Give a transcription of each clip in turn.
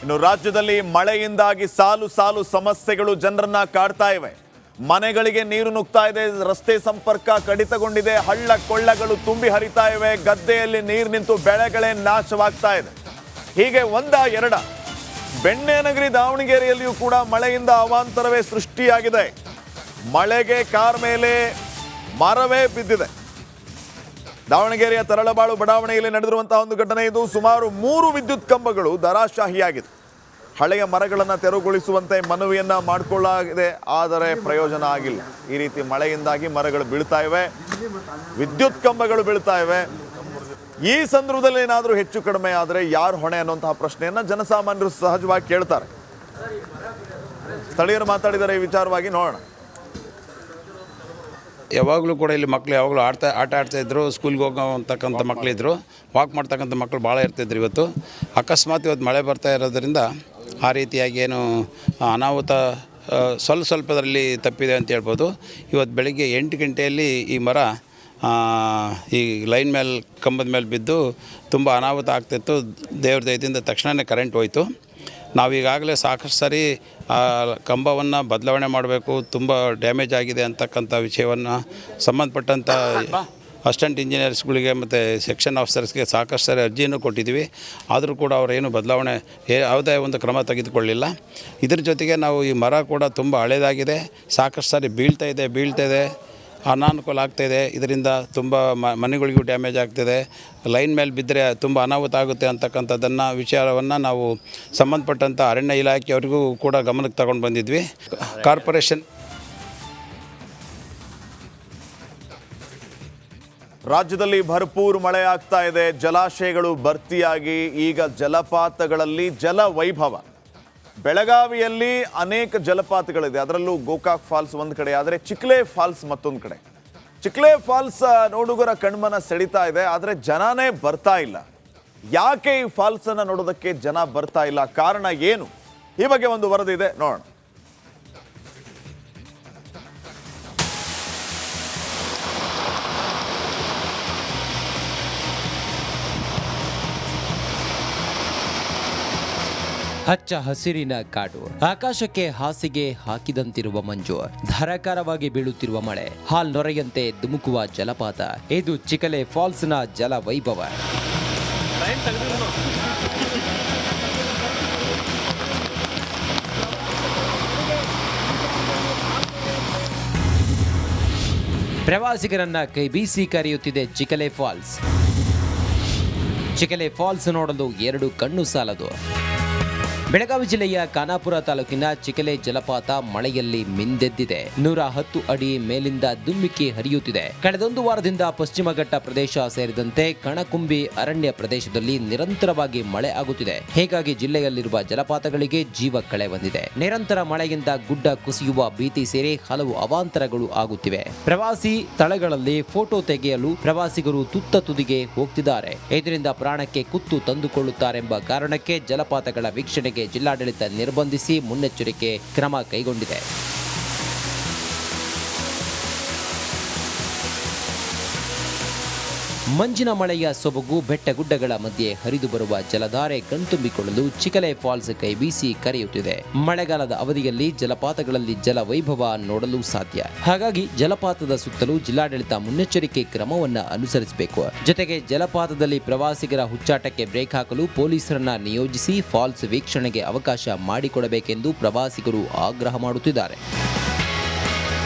ಇನ್ನು ರಾಜ್ಯದಲ್ಲಿ ಮಳೆಯಿಂದಾಗಿ ಸಾಲು ಸಾಲು ಸಮಸ್ಯೆಗಳು ಜನರನ್ನ ಕಾಡ್ತಾ ಇವೆ. ಮನೆಗಳಿಗೆ ನೀರು ನುಗ್ತಾ ಇದೆ, ರಸ್ತೆ ಸಂಪರ್ಕ ಕಡಿತಗೊಂಡಿದೆ, ಹಳ್ಳ ಕೊಳ್ಳಗಳು ತುಂಬಿ ಹರಿತಾ ಇವೆ, ಗದ್ದೆಯಲ್ಲಿ ನೀರು ನಿಂತು ಬೆಳೆಗಳೇ ನಾಶವಾಗ್ತಾ ಇದೆ. ಹೀಗೆ ಒಂದ ಎರಡ ಬೆಣ್ಣೆನಗರಿ ದಾವಣಗೆರೆಯಲ್ಲಿಯೂ ಕೂಡ ಮಳೆಯಿಂದ ಅವಾಂತರವೇ ಸೃಷ್ಟಿಯಾಗಿದೆ. ಮಳೆಗೆ ಕಾರ್ ಮೇಲೆ ಮರವೇ ಬಿದ್ದಿದೆ. ದಾವಣಗೆರೆಯ ತರಳಬಾಳು ಬಡಾವಣೆಯಲ್ಲಿ ನಡೆದಿರುವಂತಹ ಒಂದು ಘಟನೆ ಇದು. ಸುಮಾರು 3 ವಿದ್ಯುತ್ ಕಂಬಗಳು ಧರಾಶಾಹಿಯಾಗಿದೆ. ಹಳೆಯ ಮರಗಳನ್ನು ತೆರವುಗೊಳಿಸುವಂತೆ ಮನವಿಯನ್ನ ಮಾಡಿಕೊಳ್ಳಲಾಗಿದೆ, ಆದರೆ ಪ್ರಯೋಜನ ಆಗಿಲ್ಲ. ಈ ರೀತಿ ಮಳೆಯಿಂದಾಗಿ ಮರಗಳು ಬೀಳ್ತಾ ಇವೆ, ವಿದ್ಯುತ್ ಕಂಬಗಳು ಬೀಳ್ತಾ ಇವೆ. ಈ ಸಂದರ್ಭದಲ್ಲಿ ಏನಾದರೂ ಹೆಚ್ಚು ಕಡಿಮೆ ಆದರೆ ಯಾರು ಹೊಣೆ ಅನ್ನುವಂತಹ ಪ್ರಶ್ನೆಯನ್ನ ಜನಸಾಮಾನ್ಯರು ಸಹಜವಾಗಿ ಕೇಳ್ತಾರೆ. ಸ್ಥಳೀಯರು ಮಾತಾಡಿದರೆ ಈ ವಿಚಾರವಾಗಿ ನೋಡೋಣ. ಯಾವಾಗಲೂ ಕೂಡ ಇಲ್ಲಿ ಮಕ್ಕಳು ಯಾವಾಗಲೂ ಆಟ ಆಡ್ತಾಯಿದ್ರು. ಸ್ಕೂಲ್ಗೆ ಹೋಗೋತಕ್ಕಂಥ ಮಕ್ಕಳಿದ್ರು, ವಾಕ್ ಮಾಡ್ತಕ್ಕಂಥ ಮಕ್ಕಳು ಭಾಳ ಇರ್ತಿದ್ರು. ಇವತ್ತು ಅಕಸ್ಮಾತ್ ಇವತ್ತು ಮಳೆ ಬರ್ತಾ ಇರೋದರಿಂದ ಆ ರೀತಿಯಾಗಿ ಏನು ಅನಾಹುತ ಸ್ವಲ್ಪದರಲ್ಲಿ ತಪ್ಪಿದೆ ಅಂತ ಹೇಳ್ಬೋದು. ಇವತ್ತು ಬೆಳಗ್ಗೆ 8 ಗಂಟೆಯಲ್ಲಿ ಈ ಮರ ಈ ಲೈನ್ ಮೇಲೆ ಕಂಬದ ಮೇಲೆ ಬಿದ್ದು ತುಂಬ ಅನಾಹುತ ಆಗ್ತಿತ್ತು. ದೇವ್ರ ದಯದಿಂದ ತಕ್ಷಣವೇ ಕರೆಂಟ್ ಹೋಯಿತು. ನಾವೀಗಾಗಲೇ ಸಾಕಷ್ಟು ಸಾರಿ ಕಂಬವನ್ನು ಬದಲಾವಣೆ ಮಾಡಬೇಕು, ತುಂಬ ಡ್ಯಾಮೇಜ್ ಆಗಿದೆ ಅಂತಕ್ಕಂಥ ವಿಷಯವನ್ನು ಸಂಬಂಧಪಟ್ಟಂಥ ಅಸಿಸ್ಟೆಂಟ್ ಇಂಜಿನಿಯರ್ಸ್ಗಳಿಗೆ ಮತ್ತು ಸೆಕ್ಷನ್ ಆಫೀಸರ್ಸ್ಗೆ ಸಾಕಷ್ಟು ಸಾರಿ ಅರ್ಜಿಯನ್ನು ಕೊಟ್ಟಿದ್ದೀವಿ. ಆದರೂ ಕೂಡ ಅವರೇನು ಬದಲಾವಣೆ ಯಾವುದೇ ಒಂದು ಕ್ರಮ ತೆಗೆದುಕೊಳ್ಳಿಲ್ಲ. ಇದ್ರ ಜೊತೆಗೆ ನಾವು ಈ ಮರ ಕೂಡ ತುಂಬ ಹಳೇದಾಗಿದೆ, ಸಾಕಷ್ಟು ಸಾರಿ ಬೀಳ್ತಾ ಇದೆ, ಅನಾನುಕೂಲ ಆಗ್ತಾಯಿದೆ. ಇದರಿಂದ ತುಂಬ ಮನೆಗಳಿಗೂ ಡ್ಯಾಮೇಜ್ ಆಗ್ತಿದೆ. ಲೈನ್ ಮೇಲೆ ಬಿದ್ದರೆ ತುಂಬ ಅನಾಹುತ ಆಗುತ್ತೆ ಅಂತಕ್ಕಂಥದ್ದನ್ನು ವಿಚಾರವನ್ನು ನಾವು ಸಂಬಂಧಪಟ್ಟಂಥ ಅರಣ್ಯ ಇಲಾಖೆಯವರಿಗೂ ಕೂಡ ಗಮನಕ್ಕೆ ತಗೊಂಡು ಬಂದಿದ್ವಿ. ಕಾರ್ಪೊರೇಷನ್ ರಾಜ್ಯದಲ್ಲಿ ಭರ್ಪೂರ್ ಮಳೆ ಆಗ್ತಾ ಇದೆ, ಜಲಾಶಯಗಳು ಭರ್ತಿಯಾಗಿ ಈಗ ಜಲಪಾತಗಳಲ್ಲಿ ಜಲ ವೈಭವ. ಬೆಳಗಾವಿಯಲ್ಲಿ ಅನೇಕ ಜಲಪಾತಗಳಿದೆ, ಅದರಲ್ಲೂ ಗೋಕಾಕ್ ಫಾಲ್ಸ್ ಒಂದು ಕಡೆ, ಆದರೆ ಚಿಕ್ಲೆ ಫಾಲ್ಸ್ ಮತ್ತೊಂದು ಕಡೆ. ಚಿಕ್ಲೆ ಫಾಲ್ಸ್ ನೋಡುಗರ ಕಣ್ಮನ ಸೆಳೀತಾ ಇದೆ, ಆದರೆ ಜನನೇ ಬರ್ತಾ ಇಲ್ಲ. ಯಾಕೆ ಈ ಫಾಲ್ಸ್ ಅನ್ನ ನೋಡೋದಕ್ಕೆ ಜನ ಬರ್ತಾ ಇಲ್ಲ, ಕಾರಣ ಏನು? ಈ ಬಗ್ಗೆ ಒಂದು ವರದಿ ಇದೆ, ನೋಡೋಣ. ಹಚ್ಚ ಹಸಿರಿನ ಕಾಡು, ಆಕಾಶಕ್ಕೆ ಹಾಸಿಗೆ ಹಾಕಿದಂತಿರುವ ಮಂಜು, ಧಾರಾಕಾರವಾಗಿ ಬೀಳುತ್ತಿರುವ ಮಳೆ, ಹಾಲ್ ನೊರೆಯಂತೆ ಧುಮುಕುವ ಜಲಪಾತ. ಇದು ಚಿಕಲೆ ಫಾಲ್ಸ್ನ ಜಲ ವೈಭವ. ಪ್ರವಾಸಿಗರನ್ನ ಕೈಬೀಸಿ ಕರೆಯುತ್ತಿದೆ ಚಿಕಲೆ ಫಾಲ್ಸ್. ಚಿಕಲೆ ಫಾಲ್ಸ್ ನೋಡಲು 2 ಕಣ್ಣು ಸಾಲದು. ಬೆಳಗಾವಿ ಜಿಲ್ಲೆಯ ಖಾನಾಪುರ ತಾಲೂಕಿನ ಚಿಕಲೆ ಜಲಪಾತ ಮಳೆಯಲ್ಲಿ ಮಿಂದೆದ್ದಿದೆ. 110 ಅಡಿ ಮೇಲಿಂದ ಧುಮ್ಮಿಕ್ಕಿ ಹರಿಯುತ್ತಿದೆ. ಕಳೆದೊಂದು ವಾರದಿಂದ ಪಶ್ಚಿಮ ಘಟ್ಟ ಪ್ರದೇಶ ಸೇರಿದಂತೆ ಕಣಕುಂಬಿ ಅರಣ್ಯ ಪ್ರದೇಶದಲ್ಲಿ ನಿರಂತರವಾಗಿ ಮಳೆ ಆಗುತ್ತಿದೆ. ಹೀಗಾಗಿ ಜಿಲ್ಲೆಯಲ್ಲಿರುವ ಜಲಪಾತಗಳಿಗೆ ಜೀವ ಕಳೆ ಬಂದಿದೆ. ನಿರಂತರ ಮಳೆಯಿಂದ ಗುಡ್ಡ ಕುಸಿಯುವ ಭೀತಿ ಸೇರಿ ಹಲವು ಅವಾಂತರಗಳು ಆಗುತ್ತಿವೆ. ಪ್ರವಾಸಿ ಸ್ಥಳಗಳಲ್ಲಿ ಫೋಟೋ ತೆಗೆಯಲು ಪ್ರವಾಸಿಗರು ತುತ್ತ ತುದಿಗೆ ಹೋಗ್ತಿದ್ದಾರೆ. ಇದರಿಂದ ಪ್ರಾಣಕ್ಕೆ ಕುತ್ತು ತಂದುಕೊಳ್ಳುತ್ತಾರೆಂಬ ಕಾರಣಕ್ಕೆ ಜಲಪಾತಗಳ ವೀಕ್ಷಣೆಗೆ ಜಿಲ್ಲಾಡಳಿತ ನಿರ್ಬಂಧಿಸಿ ಮುನ್ನೆಚ್ಚರಿಕೆ ಕ್ರಮ ಕೈಗೊಂಡಿದೆ. ಮಂಜಿನ ಮಳೆಯ ಸೊಬಗು, ಬೆಟ್ಟಗುಡ್ಡಗಳ ಮಧ್ಯೆ ಹರಿದು ಬರುವ ಜಲಧಾರೆ ಕಣ್ತುಂಬಿಕೊಳ್ಳಲು ಚಿಕಲೆ ಫಾಲ್ಸ್ ಕೈಬೀಸಿ ಕರೆಯುತ್ತಿದೆ. ಮಳೆಗಾಲದ ಅವಧಿಯಲ್ಲಿ ಜಲಪಾತಗಳಲ್ಲಿ ಜಲ ವೈಭವ ನೋಡಲು ಸಾಧ್ಯ. ಹಾಗಾಗಿ ಜಲಪಾತದ ಸುತ್ತಲೂ ಜಿಲ್ಲಾಡಳಿತ ಮುನ್ನೆಚ್ಚರಿಕೆ ಕ್ರಮವನ್ನು ಅನುಸರಿಸಬೇಕು. ಜೊತೆಗೆ ಜಲಪಾತದಲ್ಲಿ ಪ್ರವಾಸಿಗರ ಹುಚ್ಚಾಟಕ್ಕೆ ಬ್ರೇಕ್ ಹಾಕಲು ಪೊಲೀಸರನ್ನ ನಿಯೋಜಿಸಿ ಫಾಲ್ಸ್ ವೀಕ್ಷಣೆಗೆ ಅವಕಾಶ ಮಾಡಿಕೊಡಬೇಕೆಂದು ಪ್ರವಾಸಿಗರು ಆಗ್ರಹ ಮಾಡುತ್ತಿದ್ದಾರೆ.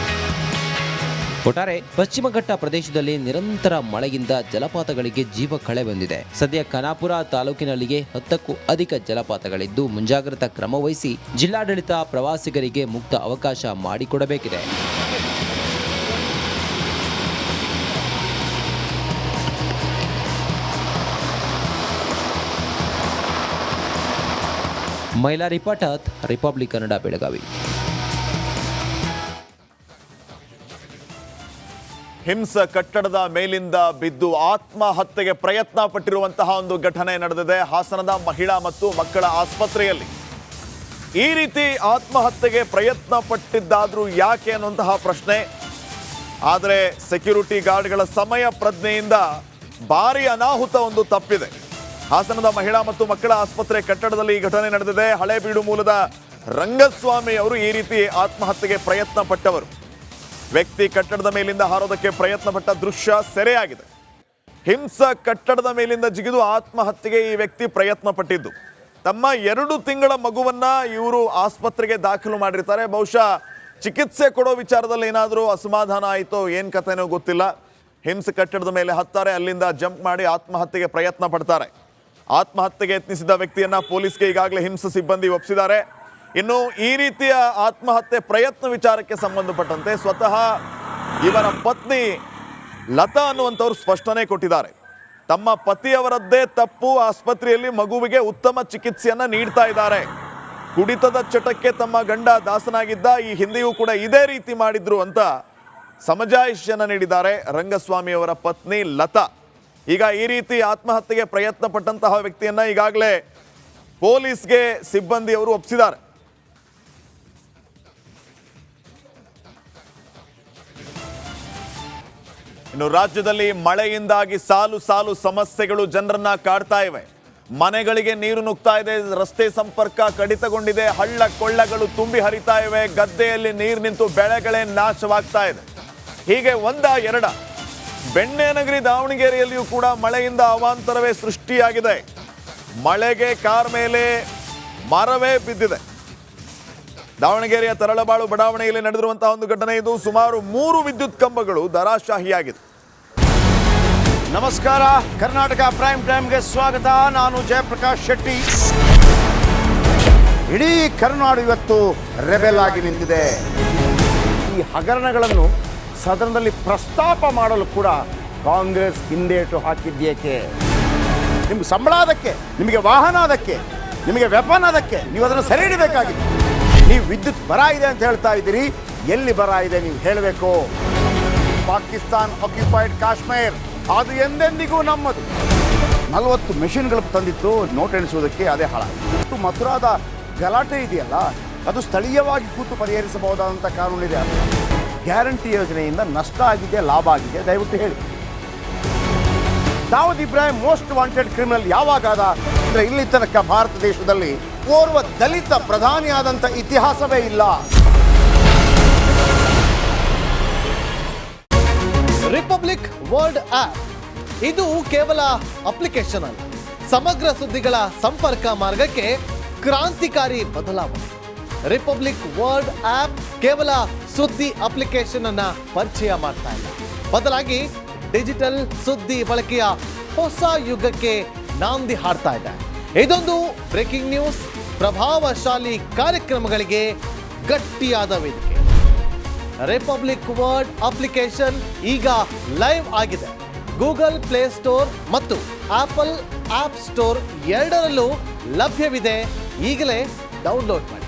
ಒಟ್ಟಾರೆ ಪಶ್ಚಿಮ ಘಟ್ಟ ಪ್ರದೇಶದಲ್ಲಿ ನಿರಂತರ ಮಳೆಯಿಂದ ಜಲಪಾತಗಳಿಗೆ ಜೀವ ಕಳೆ ಬಂದಿದೆ. ಸದ್ಯ ಖಾನಾಪುರ ತಾಲೂಕಿನಲ್ಲಿಗೆ 10ಕ್ಕೂ ಅಧಿಕ ಜಲಪಾತಗಳಿದ್ದು ಮುಂಜಾಗ್ರತಾ ಕ್ರಮ ವಹಿಸಿ ಜಿಲ್ಲಾಡಳಿತ ಪ್ರವಾಸಿಗರಿಗೆ ಮುಕ್ತ ಅವಕಾಶ ಮಾಡಿಕೊಡಬೇಕಿದೆ. ಮೈಲಾರಿ ಪಾಠತ್, ರಿಪಬ್ಲಿಕ್ ಕನ್ನಡ, ಬೆಳಗಾವಿ. ಹಿಮ್ಸ ಕಟ್ಟಡದ ಮೇಲಿಂದ ಬಿದ್ದು ಆತ್ಮಹತ್ಯೆಗೆ ಪ್ರಯತ್ನ ಪಟ್ಟಿರುವಂತಹ ಒಂದು ಘಟನೆ ನಡೆದಿದೆ ಹಾಸನದ ಮಹಿಳಾ ಮತ್ತು ಮಕ್ಕಳ ಆಸ್ಪತ್ರೆಯಲ್ಲಿ. ಈ ರೀತಿ ಆತ್ಮಹತ್ಯೆಗೆ ಪ್ರಯತ್ನ ಪಟ್ಟಿದ್ದಾದ್ರೂ ಯಾಕೆ ಅನ್ನುವಂತಹ ಪ್ರಶ್ನೆ. ಆದರೆ ಸೆಕ್ಯೂರಿಟಿ ಗಾರ್ಡ್ಗಳ ಸಮಯ ಪ್ರಜ್ಞೆಯಿಂದ ಭಾರಿ ಅನಾಹುತ ಒಂದು ತಪ್ಪಿದೆ. ಹಾಸನದ ಮಹಿಳಾ ಮತ್ತು ಮಕ್ಕಳ ಆಸ್ಪತ್ರೆ ಕಟ್ಟಡದಲ್ಲಿ ಈ ಘಟನೆ ನಡೆದಿದೆ. ಹಳೇಬೀಡು ಮೂಲದ ರಂಗಸ್ವಾಮಿ ಅವರು ಈ ರೀತಿ ಆತ್ಮಹತ್ಯೆಗೆ ಪ್ರಯತ್ನ ಪಟ್ಟವರು. ವ್ಯಕ್ತಿ ಕಟ್ಟಡದ ಮೇಲಿಂದ ಹಾರೋದಕ್ಕೆ ಪ್ರಯತ್ನ ಪಟ್ಟ ದೃಶ್ಯ ಸೆರೆಯಾಗಿದೆ. ಹಿಂಸ ಕಟ್ಟಡದ ಮೇಲಿಂದ ಜಿಗಿದು ಆತ್ಮಹತ್ಯೆಗೆ ಈ ವ್ಯಕ್ತಿ ಪ್ರಯತ್ನ ಪಟ್ಟಿದ್ದು. ತಮ್ಮ 2 ತಿಂಗಳ ಮಗುವನ್ನ ಇವರು ಆಸ್ಪತ್ರೆಗೆ ದಾಖಲು ಮಾಡಿರ್ತಾರೆ. ಬಹುಶಃ ಚಿಕಿತ್ಸೆ ಕೊಡೋ ವಿಚಾರದಲ್ಲಿ ಏನಾದರೂ ಅಸಮಾಧಾನ ಆಯಿತೋ ಏನು ಕಥೆನೋ ಗೊತ್ತಿಲ್ಲ. ಹಿಂಸ ಕಟ್ಟಡದ ಮೇಲೆ ಹತ್ತಾರೆ, ಅಲ್ಲಿಂದ ಜಂಪ್ ಮಾಡಿ ಆತ್ಮಹತ್ಯೆಗೆ ಪ್ರಯತ್ನ ಪಡ್ತಾರೆ. ಆತ್ಮಹತ್ಯೆಗೆ ಯತ್ನಿಸಿದ ವ್ಯಕ್ತಿಯನ್ನ ಪೊಲೀಸ್ಗೆ ಈಗಾಗಲೇ ಹಿಂಸ ಸಿಬ್ಬಂದಿ ಒಪ್ಪಿಸಿದ್ದಾರೆ. ಇನ್ನು ಈ ರೀತಿಯ ಆತ್ಮಹತ್ಯೆ ಪ್ರಯತ್ನ ವಿಚಾರಕ್ಕೆ ಸಂಬಂಧಪಟ್ಟಂತೆ ಸ್ವತಃ ಇವರ ಪತ್ನಿ ಲತಾ ಅನ್ನುವಂಥವ್ರು ಸ್ಪಷ್ಟನೆ ಕೊಟ್ಟಿದ್ದಾರೆ. ತಮ್ಮ ಪತಿಯವರದ್ದೇ ತಪ್ಪು, ಆಸ್ಪತ್ರೆಯಲ್ಲಿ ಮಗುವಿಗೆ ಉತ್ತಮ ಚಿಕಿತ್ಸೆಯನ್ನ ನೀಡ್ತಾ ಇದ್ದಾರೆ. ಕುಡಿತದ ಚಟಕ್ಕೆ ತಮ್ಮ ಗಂಡ ದಾಸನಾಗಿದ್ದ, ಈ ಹಿಂದೆಯೂ ಕೂಡ ಇದೇ ರೀತಿ ಮಾಡಿದ್ರು ಅಂತ ಸಮಜಾಯಿಷಿಯನ್ನ ನೀಡಿದ್ದಾರೆ ರಂಗಸ್ವಾಮಿ ಅವರ ಪತ್ನಿ ಲತಾ. ಈಗ ಈ ರೀತಿ ಆತ್ಮಹತ್ಯೆಗೆ ಪ್ರಯತ್ನ ಪಟ್ಟಂತಹ ವ್ಯಕ್ತಿಯನ್ನ ಈಗಾಗಲೇ ಪೊಲೀಸ್ಗೆ ಸಿಬ್ಬಂದಿಯವರು ಒಪ್ಪಿಸಿದ್ದಾರೆ. ಇನ್ನು ರಾಜ್ಯದಲ್ಲಿ ಮಳೆಯಿಂದಾಗಿ ಸಾಲು ಸಾಲು ಸಮಸ್ಯೆಗಳು ಜನರನ್ನ ಕಾಡ್ತಾ ಇವೆ. ಮನೆಗಳಿಗೆ ನೀರು ನುಗ್ತಾ ಇದೆ, ರಸ್ತೆ ಸಂಪರ್ಕ ಕಡಿತಗೊಂಡಿದೆ, ಹಳ್ಳ ಕೊಳ್ಳಗಳು ತುಂಬಿ ಹರಿತಾ ಇವೆ, ಗದ್ದೆಯಲ್ಲಿ ನೀರು ನಿಂತು ಬೆಳೆಗಳೇ ನಾಶವಾಗ್ತಾ ಇದೆ. ಹೀಗೆ 1-2 ಬೆಣ್ಣೆನಗರಿ ದಾವಣಗೆರೆಯಲ್ಲಿಯೂ ಕೂಡ ಮಳೆಯಿಂದ ಅವಾಂತರವೇ ಸೃಷ್ಟಿಯಾಗಿದೆ. ಮಳೆಗೆ ಕಾರ್ ಮೇಲೆ ಮರವೇ ಬಿದ್ದಿದೆ. ದಾವಣಗೆರೆಯ ತರಳಬಾಳು ಬಡಾವಣೆಯಲ್ಲಿ ನಡೆದಿರುವಂತಹ ಒಂದು ಘಟನೆ ಇದು. ಸುಮಾರು 3 ವಿದ್ಯುತ್ ಕಂಬಗಳು ಧರಾಶಾಹಿಯಾಗಿದೆ. ನಮಸ್ಕಾರ, ಕರ್ನಾಟಕ ಪ್ರೈಮ್ ಟೈಮ್ಗೆ ಸ್ವಾಗತ. ನಾನು ಜಯಪ್ರಕಾಶ್ ಶೆಟ್ಟಿ. ಇಡೀ ಕರ್ನಾಡು ಇವತ್ತು ರೆಬೆಲ್ ಆಗಿ ನಿಂತಿದೆ. ಈ ಹಗರಣಗಳನ್ನು ಸದನದಲ್ಲಿ ಪ್ರಸ್ತಾಪ ಮಾಡಲು ಕೂಡ ಕಾಂಗ್ರೆಸ್ ಹಿಂದೇಟು ಹಾಕಿದ್ದೇಕೆ? ನಿಮ್ಗೆ ಸಂಬಳ ಅದಕ್ಕೆ, ನಿಮಗೆ ವಾಹನ ಅದಕ್ಕೆ, ನಿಮಗೆ ವೆಪನ್ ಅದಕ್ಕೆ, ನೀವು ಅದನ್ನು ಸೆರೆ ಹಿಡಿಬೇಕಾಗಿತ್ತು. ನೀವು ವಿದ್ಯುತ್ ಬರ ಇದೆ ಅಂತ ಹೇಳ್ತಾ ಇದ್ದೀರಿ, ಎಲ್ಲಿ ಬರ ಇದೆ ನೀವು ಹೇಳಬೇಕು. ಪಾಕಿಸ್ತಾನ್ ಆಕ್ಯುಪೈಡ್ ಕಾಶ್ಮೀರ್ ಅದು ಎಂದೆಂದಿಗೂ ನಮ್ಮದು. 40 ಮೆಷಿನ್ಗಳು ತಂದಿತ್ತು ನೋಟ್ ಎಣಿಸುವುದಕ್ಕೆ, ಅದೇ ಹಾಳಾಯಿತು. ಮಥುರಾದ ಗಲಾಟೆ ಇದೆಯಲ್ಲ, ಅದು ಸ್ಥಳೀಯವಾಗಿ ಕೂತು ಪರಿಹರಿಸಬಹುದಾದಂಥ ಕಾನೂನಿದೆ. ಗ್ಯಾರಂಟಿ ಯೋಜನೆಯಿಂದ ನಷ್ಟ ಆಗಿದೆ, ಲಾಭ ಆಗಿದೆ, ದಯವಿಟ್ಟು ಹೇಳಿ. Dawood Ibrahim most wanted criminal ಯಾವಾಗಾದ ಅಂದರೆ ಇಲ್ಲಿ ತನಕ ಭಾರತ ದೇಶದಲ್ಲಿ ಓರ್ವ ದಲಿತ ಪ್ರಧಾನಿಯಾದಂಥ ಇತಿಹಾಸವೇ ಇಲ್ಲ. ರಿಪಬ್ಲಿಕ್ ವರ್ಲ್ಡ್ ಆಪ್ ಇದು ಕೇವಲ ಅಪ್ಲಿಕೇಶನ್ ಅಲ್ಲ, ಸಮಗ್ರ ಸುದ್ದಿಗಳ ಸಂಪರ್ಕ ಮಾರ್ಗಕ್ಕೆ ಕ್ರಾಂತಿಕಾರಿ ಬದಲಾವಣೆ. ರಿಪಬ್ಲಿಕ್ ವರ್ಲ್ಡ್ ಆಪ್ ಕೇವಲ ಸುದ್ದಿ ಅಪ್ಲಿಕೇಶನ್ ಅನ್ನ ಪರಿಚಯ ಮಾಡ್ತಾ ಇಲ್ಲ, ಬದಲಾಗಿ ಡಿಜಿಟಲ್ ಸುದ್ದಿ ಬಳಕೆಯ ಹೊಸ ಯುಗಕ್ಕೆ ನಾಂದಿ ಹಾಡ್ತಾ ಇದೆ. ಇದೊಂದು ಬ್ರೇಕಿಂಗ್ ನ್ಯೂಸ್, ಪ್ರಭಾವಶಾಲಿ ಕಾರ್ಯಕ್ರಮಗಳಿಗೆ ಗಟ್ಟಿಯಾದ ವೇದಿಕೆ. ರಿಪಬ್ಲಿಕ್ ವರ್ಲ್ಡ್ ಅಪ್ಲಿಕೇಶನ್ ಈಗ ಲೈವ್ ಆಗಿದೆ. ಗೂಗಲ್ ಪ್ಲೇ ಸ್ಟೋರ್ ಮತ್ತು ಆಪಲ್ ಆಪ್ ಸ್ಟೋರ್ ಎರಡರಲ್ಲೂ ಲಭ್ಯವಿದೆ. ಈಗಲೇ ಡೌನ್ಲೋಡ್ ಮಾಡಿ.